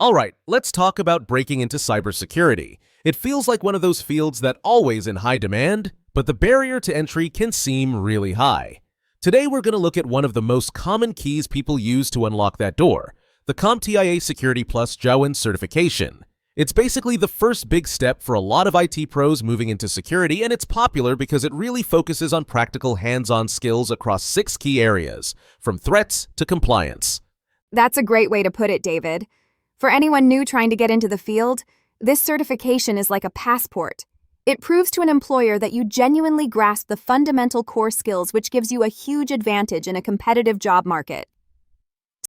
Alright, let's talk about breaking into cybersecurity. It feels like one of those fields that always in high demand, but the barrier to entry can seem really high. Today we're going to look at one of the most common keys people use to unlock that door, the CompTIA Security Plus Jawan certification. It's basically the first big step for a lot of IT pros moving into security, and it's popular because it really focuses on practical hands-on skills across 6 key areas, from threats to compliance. That's a great way to put it, David. For anyone new trying to get into the field, this certification is like a passport. It proves to an employer that you genuinely grasp the fundamental core skills, which gives you a huge advantage in a competitive job market.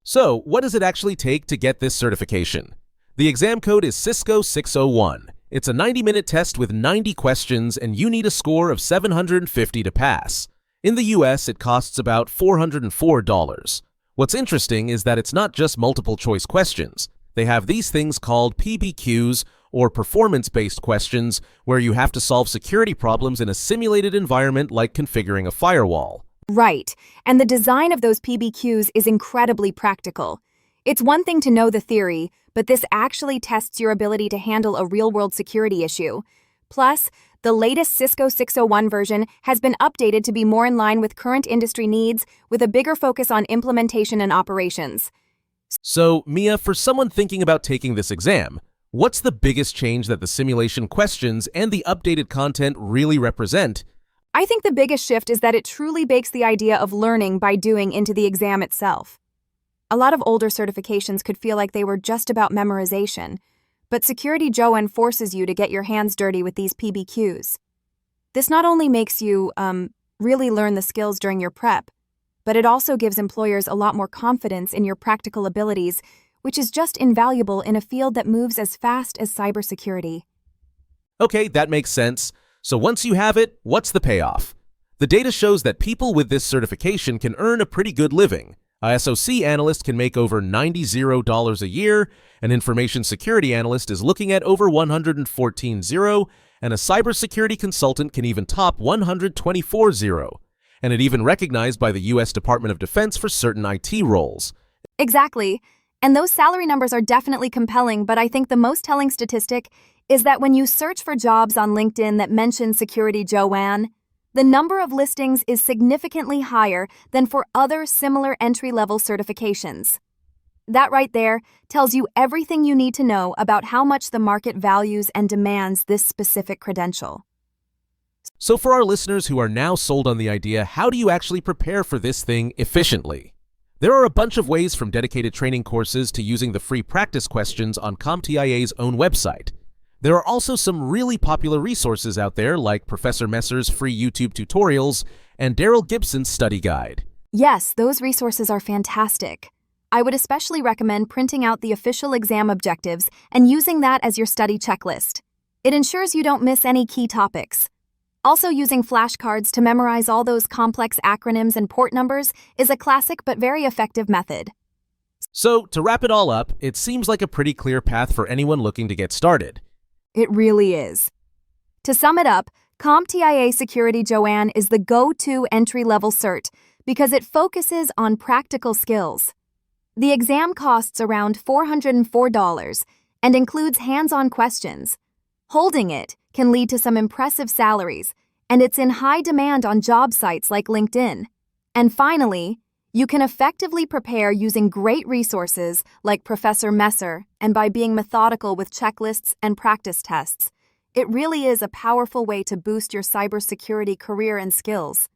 So, what does it actually take to get this certification? The exam code is Cisco 601. It's a 90-minute test with 90 questions, and you need a score of 750 to pass. In the US, it costs about $404. What's interesting is that it's not just multiple-choice questions. They have these things called PBQs, or performance-based questions, where you have to solve security problems in a simulated environment like configuring a firewall. Right, and the design of those PBQs is incredibly practical. It's one thing to know the theory, but this actually tests your ability to handle a real-world security issue. Plus, the latest Cisco 601 version has been updated to be more in line with current industry needs, with a bigger focus on implementation and operations. So, Mia, for someone thinking about taking this exam, what's the biggest change that the simulation questions and the updated content really represent? I think the biggest shift is that it truly bakes the idea of learning by doing into the exam itself. A lot of older certifications could feel like they were just about memorization, but Security Jawan forces you to get your hands dirty with these PBQs. This not only makes you really learn the skills during your prep, but it also gives employers a lot more confidence in your practical abilities, which is just invaluable in a field that moves as fast as cybersecurity. Okay, that makes sense. So once you have it, what's the payoff? The data shows that people with this certification can earn a pretty good living. A SOC analyst can make over $90 a year, an information security analyst is looking at over $114, and a cybersecurity consultant can even top $124, and it even recognized by the US Department of Defense for certain IT roles. Exactly, and those salary numbers are definitely compelling, but I think the most telling statistic is that when you search for jobs on LinkedIn that mention Security Jawan, the number of listings is significantly higher than for other similar entry-level certifications. That right there tells you everything you need to know about how much the market values and demands this specific credential. So for our listeners who are now sold on the idea, how do you actually prepare for this thing efficiently? There are a bunch of ways, from dedicated training courses to using the free practice questions on CompTIA's own website. There are also some really popular resources out there, like Professor Messer's free YouTube tutorials and Daryl Gibson's study guide. Yes, those resources are fantastic. I would especially recommend printing out the official exam objectives and using that as your study checklist. It ensures you don't miss any key topics. Also, using flashcards to memorize all those complex acronyms and port numbers is a classic but very effective method. So, to wrap it all up, it seems like a pretty clear path for anyone looking to get started. It really is. To sum it up, CompTIA Security Jawan is the go-to entry-level cert because it focuses on practical skills. The exam costs around $404 and includes hands-on questions. Holding it can lead to some impressive salaries, and it's in high demand on job sites like LinkedIn. And finally, you can effectively prepare using great resources like Professor Messer and by being methodical with checklists and practice tests. It really is a powerful way to boost your cybersecurity career and skills.